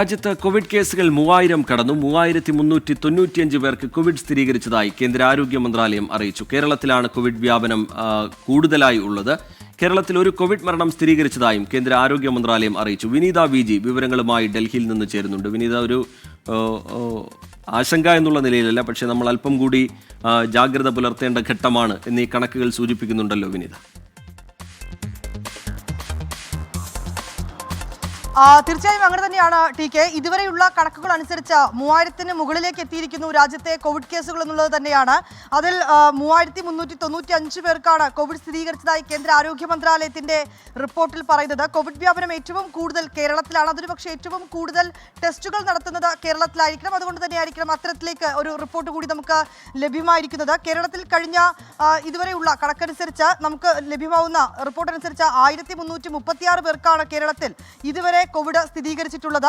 രാജ്യത്ത് കോവിഡ് കേസുകൾ 3000 കടന്നു. 3395 പേർക്ക് കോവിഡ് സ്ഥിരീകരിച്ചതായി കേന്ദ്ര ആരോഗ്യ മന്ത്രാലയം അറിയിച്ചു. കേരളത്തിലാണ് കോവിഡ് വ്യാപനം കൂടുതലായി ഉള്ളത്. കേരളത്തിൽ ഒരു കോവിഡ് മരണം സ്ഥിരീകരിച്ചതായും കേന്ദ്ര ആരോഗ്യ മന്ത്രാലയം അറിയിച്ചു. വിനീത വി.ജി വിവരങ്ങളുമായി ഡൽഹിയിൽ നിന്ന് ചേരുന്നുണ്ട്. വിനീത, ഒരു ആശങ്ക എന്നുള്ള നിലയിലല്ല, പക്ഷേ നമ്മൾ അല്പം കൂടി ജാഗ്രത പുലർത്തേണ്ട ഘട്ടമാണ് എന്നീ കണക്കുകൾ സൂചിപ്പിക്കുന്നുണ്ടല്ലോ വിനീത. തീർച്ചയായും അങ്ങനെ തന്നെയാണ് ടി കെ. ഇതുവരെയുള്ള കണക്കുകൾ അനുസരിച്ച് 3000-ന് മുകളിലേക്ക് എത്തിയിരിക്കുന്നു രാജ്യത്തെ കോവിഡ് കേസുകൾ എന്നുള്ളത് തന്നെയാണ്. അതിൽ 3395 പേർക്കാണ് കോവിഡ് സ്ഥിരീകരിച്ചതായി കേന്ദ്ര ആരോഗ്യ മന്ത്രാലയത്തിന്റെ റിപ്പോർട്ടിൽ പറയുന്നത്. കോവിഡ് വ്യാപനം ഏറ്റവും കൂടുതൽ കേരളത്തിലാണ്. അതിന് പക്ഷേ ഏറ്റവും കൂടുതൽ ടെസ്റ്റുകൾ നടത്തുന്നത് കേരളത്തിലായിരിക്കണം. അതുകൊണ്ട് തന്നെയായിരിക്കണം അത്തരത്തിലേക്ക് ഒരു റിപ്പോർട്ട് കൂടി നമുക്ക് ലഭ്യമായിരിക്കുന്നത്. കേരളത്തിൽ കഴിഞ്ഞ ഇതുവരെയുള്ള കണക്കനുസരിച്ച് നമുക്ക് ലഭ്യമാവുന്ന റിപ്പോർട്ട് അനുസരിച്ച് 1336 പേർക്കാണ് കേരളത്തിൽ ഇതുവരെ കോവിഡ് സ്ഥിരീകരിച്ചിട്ടുള്ളത്.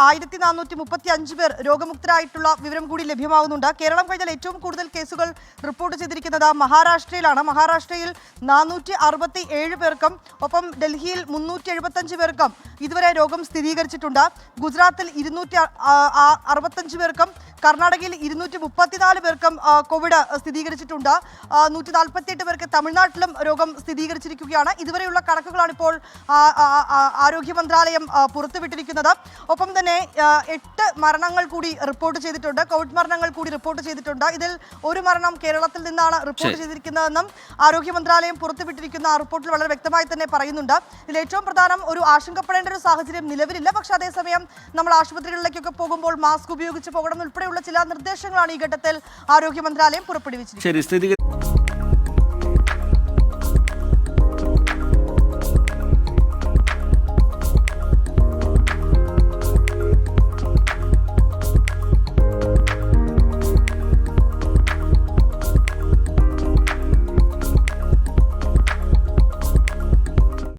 1435 പേർ രോഗമുക്തരായിട്ടുള്ള വിവരം കൂടി ലഭ്യമാകുന്നുണ്ട്. കേരളം കഴിഞ്ഞാൽ ഏറ്റവും കൂടുതൽ കേസുകൾ റിപ്പോർട്ട് ചെയ്തിരിക്കുന്നത് മഹാരാഷ്ട്രയിലാണ്. മഹാരാഷ്ട്രയിൽ 467 പേർക്കും ഒപ്പം ഡൽഹിയിൽ 375 പേർക്കും ഇതുവരെ രോഗം സ്ഥിരീകരിച്ചിട്ടുണ്ട്. ഗുജറാത്തിൽ 265 പേർക്കും കർണാടകയിൽ 234 പേർക്കും കോവിഡ് സ്ഥിരീകരിച്ചിട്ടുണ്ട്. 148 പേർക്ക് തമിഴ്നാട്ടിലും രോഗം സ്ഥിരീകരിച്ചിരിക്കുകയാണ്. ഇതുവരെയുള്ള കണക്കുകളാണ് ഇപ്പോൾ ആരോഗ്യ മന്ത്രാലയം പുറത്തുവിട്ടിരിക്കുന്നത്. ഒപ്പം തന്നെ 8 മരണങ്ങൾ കൂടി റിപ്പോർട്ട് ചെയ്തിട്ടുണ്ട്. കോവിഡ് മരണങ്ങൾ കൂടി റിപ്പോർട്ട് ചെയ്തിട്ടുണ്ട്. ഇതിൽ ഒരു മരണം കേരളത്തിൽ നിന്നാണ് റിപ്പോർട്ട് ചെയ്തിരിക്കുന്നതെന്നും ആരോഗ്യ മന്ത്രാലയം പുറത്തുവിട്ടിരിക്കുന്ന ആ റിപ്പോർട്ടിൽ വളരെ വ്യക്തമായി തന്നെ പറയുന്നുണ്ട്. ഇതിൽ ഏറ്റവും പ്രധാനം ഒരു ആശങ്കപ്പെടേണ്ട ഒരു സാഹചര്യം നിലവിലില്ല. പക്ഷേ അതേസമയം നമ്മൾ ആശുപത്രികളിലേക്കൊക്കെ പോകുമ്പോൾ മാസ്ക് ഉപയോഗിച്ച് പോകണം ഉൾപ്പെടെയുള്ള ചില നിർദ്ദേശങ്ങളാണ് ഈ ഘട്ടത്തിൽ ആരോഗ്യ മന്ത്രാലയം പുറപ്പെടുവിച്ചിരിക്കുന്നത്.